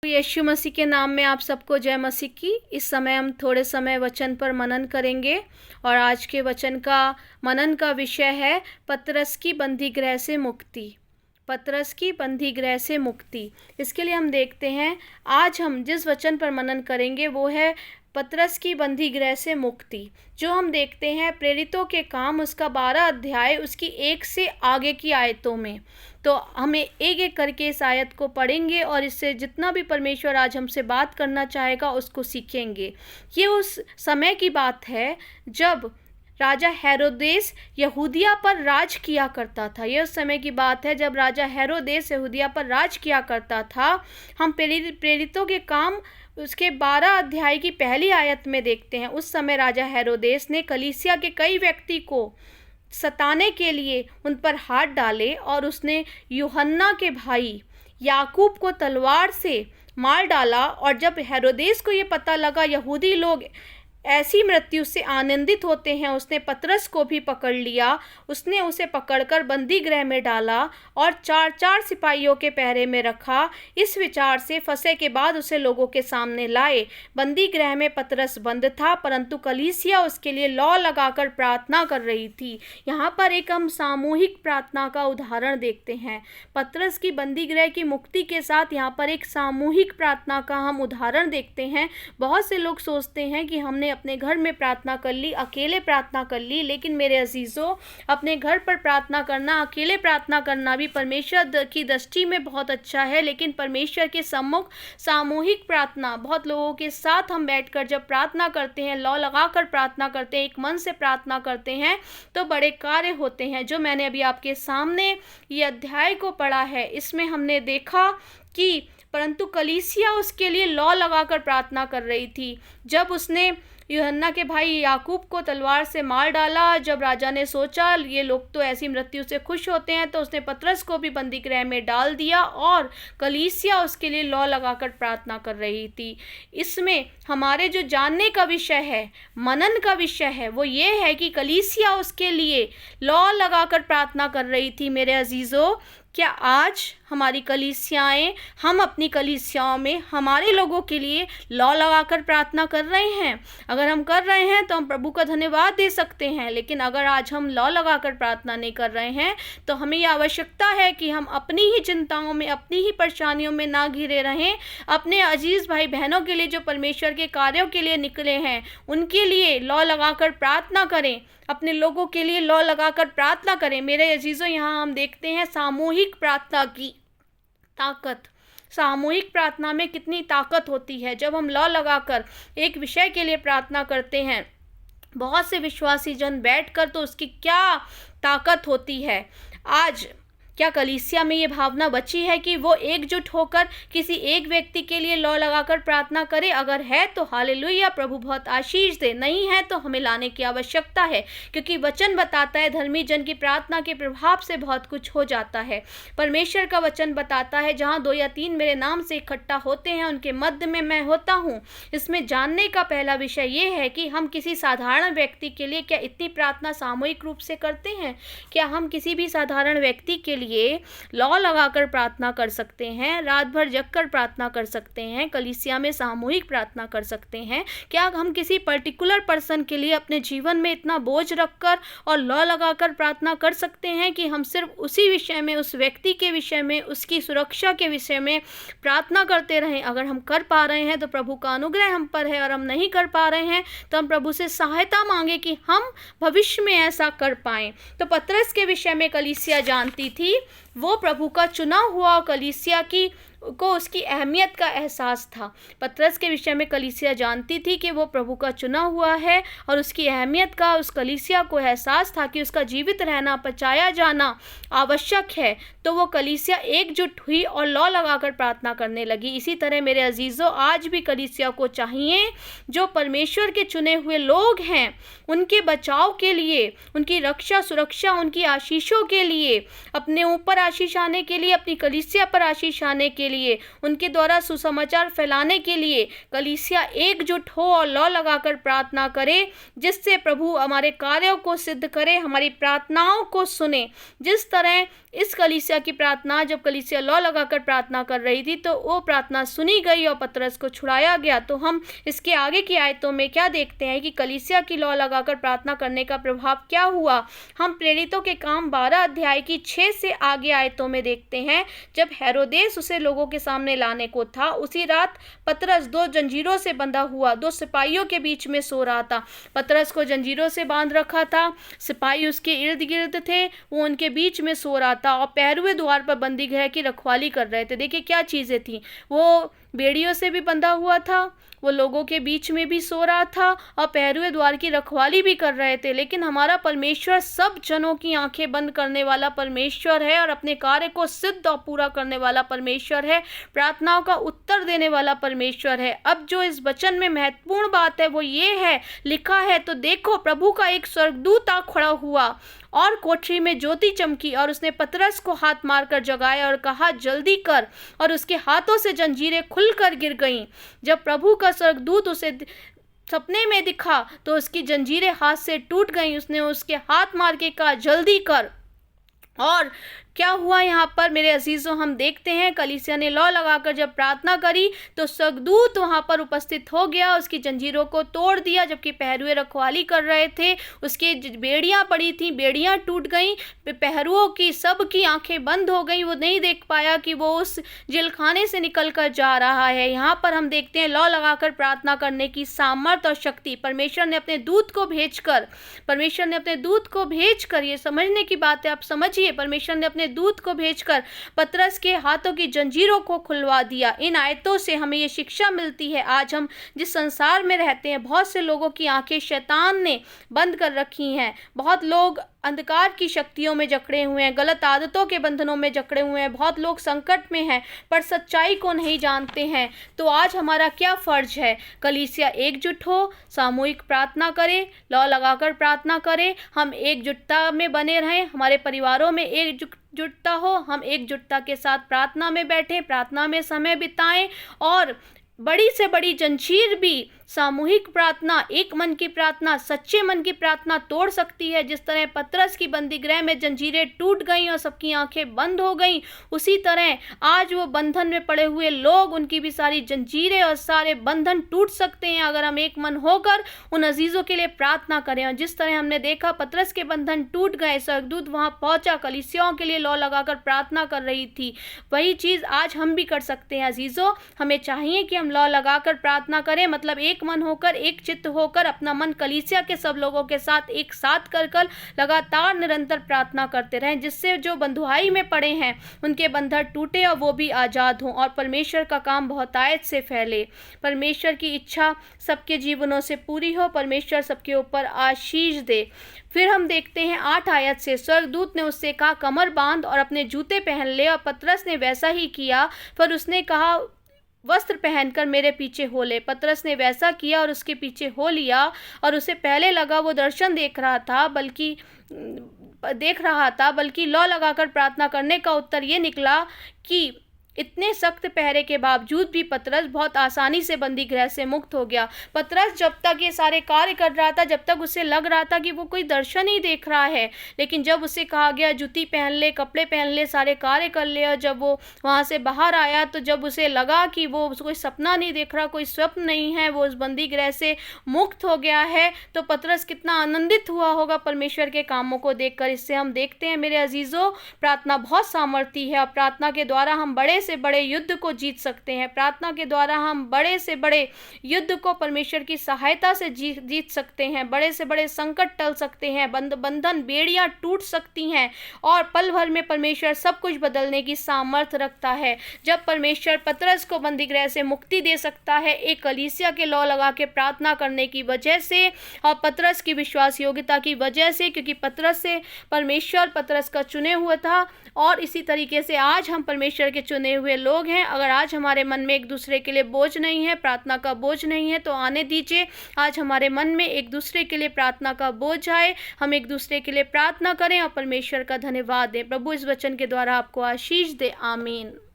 यीशु मसीह के नाम में आप सबको जय मसीह की। इस समय हम थोड़े समय वचन पर मनन करेंगे और आज के वचन का मनन का विषय है पतरस की बंदी गृह से मुक्ति। पतरस की बंदी गृह से मुक्ति। इसके लिए हम देखते हैं आज हम जिस वचन पर मनन करेंगे वो है पतरस की बंदी गृह से मुक्ति, जो हम देखते हैं प्रेरितों के काम उसका 12 अध्याय उसकी 1 से आगे की आयतों में। तो हमें एक एक करके इस आयत को पढ़ेंगे और इससे जितना भी परमेश्वर आज हमसे बात करना चाहेगा उसको सीखेंगे। ये उस समय की बात है जब राजा हेरोदेस यहूदिया पर राज किया करता था। यह उस समय की बात है जब राजा हेरोदेस यहूदिया पर राज किया करता था। हम प्रेरितों के काम उसके 12 अध्याय की पहली आयत में देखते हैं। उस समय राजा हेरोदेस ने कलीसिया के कई व्यक्ति को सताने के लिए उन पर हाथ डाले और उसने यूहन्ना के भाई याकूब को तलवार से मार डाला। और जब हेरोदेस को ये पता लगा यहूदी लोग ऐसी मृत्यु से आनंदित होते हैं, उसने पतरस को भी पकड़ लिया। उसने उसे पकड़कर बंदी गृह में डाला और 4-4 सिपाहियों के पहरे में रखा। इस विचार से फंसे के बाद उसे लोगों के सामने लाए। बंदी गृह में पतरस बंद था, परंतु कलीसिया उसके लिए लौ लगाकर प्रार्थना कर रही थी। यहाँ पर एक हम सामूहिक प्रार्थना का उदाहरण देखते हैं। पतरस की बंदी गृह की मुक्ति के साथ यहाँ पर एक सामूहिक प्रार्थना का हम उदाहरण देखते हैं। बहुत से लोग सोचते हैं कि हमने अपने घर में प्रार्थना कर ली, अकेले प्रार्थना कर ली, लेकिन मेरे अजीजों, अपने घर पर प्रार्थना करना, अकेले प्रार्थना करना भी परमेश्वर की दृष्टि में बहुत अच्छा है, लेकिन परमेश्वर के सम्मुख सामूहिक प्रार्थना, बहुत लोगों के साथ हम बैठकर जब प्रार्थना करते हैं, लौ लगाकर प्रार्थना करते हैं, एक मन से प्रार्थना करते हैं, तो बड़े कार्य होते हैं। जो मैंने अभी आपके सामने ये अध्याय को पढ़ा है, इसमें हमने देखा कि परंतु कलीसिया उसके लिए लौ लगाकर प्रार्थना कर रही थी। जब उसने यूहन्ना के भाई याकूब को तलवार से मार डाला, जब राजा ने सोचा ये लोग तो ऐसी मृत्यु से खुश होते हैं, तो उसने पतरस को भी बंदी गृह में डाल दिया और कलीसिया उसके लिए लौ लगाकर प्रार्थना कर रही थी। इसमें हमारे जो जानने का विषय है, मनन का विषय है, वो ये है कि कलीसिया उसके लिए लौ लगाकर प्रार्थना कर रही थी। मेरे अजीजों, क्या आज हमारी कलीसियाएं, हम अपनी कलीसियाओं में हमारे लोगों के लिए लौ लगाकर प्रार्थना कर रहे हैं? अगर हम कर रहे हैं तो हम प्रभु का धन्यवाद दे सकते हैं, लेकिन अगर आज हम लौ लगाकर प्रार्थना नहीं कर रहे हैं तो हमें ये आवश्यकता है कि हम अपनी ही चिंताओं में, अपनी ही परेशानियों में ना घिरे रहें। अपने अजीज भाई बहनों के लिए जो परमेश्वर के कार्यों के लिए निकले हैं, उनके लिए लौ लगाकर प्रार्थना करें, अपने लोगों के लिए लौ लगाकर प्रार्थना करें। मेरे अजीजों, यहाँ हम देखते हैं सामूहिक प्रार्थना की ताकत। सामूहिक प्रार्थना में कितनी ताकत होती है। जब हम लौ लगाकर एक विषय के लिए प्रार्थना करते हैं, बहुत से विश्वासी जन बैठकर, तो उसकी क्या ताकत होती है। आज क्या कलीसिया में ये भावना बची है कि वो एकजुट होकर किसी एक व्यक्ति के लिए लौ लगाकर प्रार्थना करे? अगर है तो हालेलुया, प्रभु बहुत आशीष दे। नहीं है तो हमें लाने की आवश्यकता है, क्योंकि वचन बताता है धर्मी जन की प्रार्थना के प्रभाव से बहुत कुछ हो जाता है। परमेश्वर का वचन बताता है जहाँ 2 या 3 मेरे नाम से इकट्ठा होते हैं, उनके मध्य में मैं होता हूँ। इसमें जानने का पहला विषय ये है कि हम किसी साधारण व्यक्ति के लिए क्या इतनी प्रार्थना सामूहिक रूप से करते हैं? क्या हम किसी भी साधारण व्यक्ति के लिए लौ लगाकर प्रार्थना कर सकते हैं? रात भर जगकर प्रार्थना कर सकते हैं? कलीसिया में सामूहिक प्रार्थना कर सकते हैं? क्या हम किसी पर्टिकुलर पर्सन के लिए अपने जीवन में इतना बोझ रखकर और लौ लगाकर प्रार्थना कर सकते हैं कि हम सिर्फ उसी विषय में, उस व्यक्ति के विषय में, उसकी सुरक्षा के विषय में प्रार्थना करते रहें? अगर हम कर पा रहे हैं तो प्रभु का अनुग्रह हम पर है, और हम नहीं कर पा रहे हैं तो हम प्रभु से सहायता मांगे कि हम भविष्य में ऐसा कर पाएं। तो पतरस के विषय में कलीसिया जानती थी, वो प्रभु का चुना हुआ, कलीसिया की को उसकी अहमियत का एहसास था। पतरस के विषय में कलीसिया जानती थी कि वो प्रभु का चुना हुआ है और उसकी अहमियत का उस कलीसिया को एहसास था कि उसका जीवित रहना, बचाया जाना आवश्यक है। तो वो कलीसिया एकजुट हुई और लौ लगाकर प्रार्थना करने लगी। इसी तरह मेरे अजीजों, आज भी कलीसिया को चाहिए, जो परमेश्वर के चुने हुए लोग हैं, उनके बचाव के लिए, उनकी रक्षा, सुरक्षा, उनकी आशीषों के लिए, अपने ऊपर आशीष आने के लिए, अपनी कलीसिया पर आशीष आने के के लिए, उनके द्वारा सुसमाचार फैलाने के लिए कलीसिया एकजुट हो और लौ लगाकर प्रार्थना करे, जिससे प्रभु हमारे कार्यों को सिद्ध करे, हमारी प्रार्थनाओं को सुने। जिस तरह इस कलीसिया की प्रार्थना, जब कलीसिया लौ लगाकर प्रार्थना कर रही थी तो वो प्रार्थना सुनी गई और पतरस को छुड़ाया गया। तो हम इसके आगे की आयतों में क्या देखते हैं कि कलीसिया की लौ लगाकर प्रार्थना करने का प्रभाव क्या हुआ। हम प्रेरितों के काम 12 अध्याय की 6 से आगे आयतों में देखते हैं। जब हेरोदेस उसे लोगों के सामने लाने को था, उसी रात पतरस 2 जंजीरों से बंधा हुआ 2 सिपाहियों के बीच में सो रहा था। पतरस को जंजीरों से बांध रखा था, सिपाही उसके इर्द गिर्द थे, वो उनके बीच में सो रहा था और पहरुए द्वार पर बंदी गृह की रखवाली कर रहे थे। देखिए क्या चीज़ें थी, वो बेड़ियों से भी बंधा हुआ था, वो लोगों के बीच में भी सो रहा था और पहरुए द्वार की रखवाली भी कर रहे थे। लेकिन हमारा परमेश्वर सब जनों की आंखें बंद करने वाला परमेश्वर है और अपने कार्य को सिद्ध और पूरा करने वाला परमेश्वर है, प्रार्थनाओं का उत्तर देने वाला परमेश्वर है। अब जो इस वचन में महत्वपूर्ण बात है वो ये है, लिखा है, तो देखो प्रभु का एक स्वर्गदूत आ खड़ा हुआ और कोठरी में ज्योति चमकी और उसने पतरस को हाथ मारकर जगाया और कहा, जल्दी कर। और उसके हाथों से जंजीरें खुलकर गिर गईं। जब प्रभु का स्वर्गदूत उसे सपने में दिखा तो उसकी जंजीरें हाथ से टूट गईं। उसने उसके हाथ मार के कहा, जल्दी कर। और क्या हुआ यहाँ पर मेरे अजीज़ों, हम देखते हैं कलीसिया ने लौ लगाकर जब प्रार्थना करी तो स्वर्गदूत वहाँ पर उपस्थित हो गया, उसकी जंजीरों को तोड़ दिया। जबकि पहरुए रखवाली कर रहे थे, उसके बेड़ियाँ पड़ी थी, बेड़ियाँ टूट गईं, पहरुओं की सब की आंखें बंद हो गई, वो नहीं देख पाया कि वो उस जेलखाने से निकल कर जा रहा है। यहाँ पर हम देखते हैं लौ लगाकर प्रार्थना करने की सामर्थ्य और शक्ति। परमेश्वर ने अपने दूत को भेजकर, ये समझने की बात है, आप समझिए, परमेश्वर ने अपने दूत को भेजकर पतरस के हाथों की जंजीरों को खुलवा दिया। इन आयतों से हमें ये शिक्षा मिलती है, आज हम जिस संसार में रहते हैं, बहुत से लोगों की आंखें शैतान ने बंद कर रखी हैं। बहुत लोग अंधकार की शक्तियों में जकड़े हुए हैं, गलत आदतों के बंधनों में जकड़े हुए हैं, बहुत लोग संकट में हैं पर सच्चाई को नहीं जानते हैं। तो आज हमारा क्या फ़र्ज है? कलीसिया एकजुट हो, सामूहिक प्रार्थना करें, लौ लगाकर प्रार्थना करें, हम एकजुटता में बने रहें, हमारे परिवारों में एकजुटता हो, हम एकजुटता के साथ प्रार्थना में बैठें, प्रार्थना में समय बिताएं और बड़ी से बड़ी जंजीर भी सामूहिक प्रार्थना, एक मन की प्रार्थना, सच्चे मन की प्रार्थना तोड़ सकती है। जिस तरह पतरस की बंदी गृह में जंजीरें टूट गईं और सबकी आंखें बंद हो गईं, उसी तरह आज वो बंधन में पड़े हुए लोग, उनकी भी सारी जंजीरें और सारे बंधन टूट सकते हैं अगर हम एक मन होकर उन अजीज़ों के लिए प्रार्थना करें। और जिस तरह हमने देखा पतरस के बंधन टूट गए, स्वर्गदूत वहाँ पहुँचा, कलीसियाओं के लिए लौ लगाकर प्रार्थना कर रही थी, वही चीज़ आज हम भी कर सकते हैं। अजीज़ों, हमें चाहिए कि हम लौ लगाकर प्रार्थना करें, मतलब एक मन होकर, एक चित्त होकर, अपना मन कलीसिया के सब लोगों के साथ एक साथ कर लगातार निरंतर प्रार्थना करते रहें, जिससे जो बंधुआई में पड़े हैं उनके बंधन टूटे और वो भी आज़ाद हों और परमेश्वर का काम बहुतायत से फैले। परमेश्वर की इच्छा सबके जीवनों से पूरी हो, परमेश्वर सबके ऊपर आशीष दे। फिर हम देखते हैं 8 आयत से, स्वर्गदूत ने उससे कहा, कमर बांध और अपने जूते पहन ले। और पतरस ने वैसा ही किया, पर उसने कहा, वस्त्र पहनकर मेरे पीछे हो ले। पतरस ने वैसा किया और उसके पीछे हो लिया। और उसे पहले लगा वो दर्शन देख रहा था, बल्कि लौ लगाकर प्रार्थना करने का उत्तर ये निकला कि इतने सख्त पहरे के बावजूद भी पतरस बहुत आसानी से बंदी गृह से मुक्त हो गया। पतरस जब तक ये सारे कार्य कर रहा था, जब तक उसे लग रहा था कि वो कोई दर्शन ही देख रहा है, लेकिन जब उसे कहा गया जूती पहन ले, कपड़े पहन ले, सारे कार्य कर ले, और जब वो वहाँ से बाहर आया तो जब उसे लगा कि वो कोई सपना नहीं देख रहा, कोई स्वप्न नहीं है, वो उस बंदी गृह से मुक्त हो गया है, तो पतरस कितना आनंदित हुआ होगा परमेश्वर के कामों को देखकर। इससे हम देखते हैं मेरे अजीज़ों, प्रार्थना बहुत सामर्थी है और प्रार्थना के द्वारा हम बड़े से बड़े युद्ध को जीत सकते हैं। प्रार्थना के द्वारा हम बड़े से बड़े युद्ध को परमेश्वर की सहायता से जीत सकते हैं, बड़े से बड़े संकट टल सकते हैं, बंधन बेड़ियां टूट सकती हैं और पल भर में परमेश्वर सब कुछ बदलने की सामर्थ्य रखता है। जब परमेश्वर पतरस को बंदी गृह से मुक्ति दे सकता है, एक कलीसिया के लौ लगा के प्रार्थना करने की वजह से और पतरस की विश्वास योग्यता की वजह से, क्योंकि पतरस से परमेश्वर पतरस का चुने हुआ था। और इसी तरीके से आज हम परमेश्वर के चुने हुए लोग हैं। अगर आज हमारे मन में एक दूसरे के लिए बोझ नहीं है, प्रार्थना का बोझ नहीं है, तो आने दीजिए आज हमारे मन में एक दूसरे के लिए प्रार्थना का बोझ आए, हम एक दूसरे के लिए प्रार्थना करें और परमेश्वर का धन्यवाद दें। प्रभु इस वचन के द्वारा आपको आशीष दे। आमीन।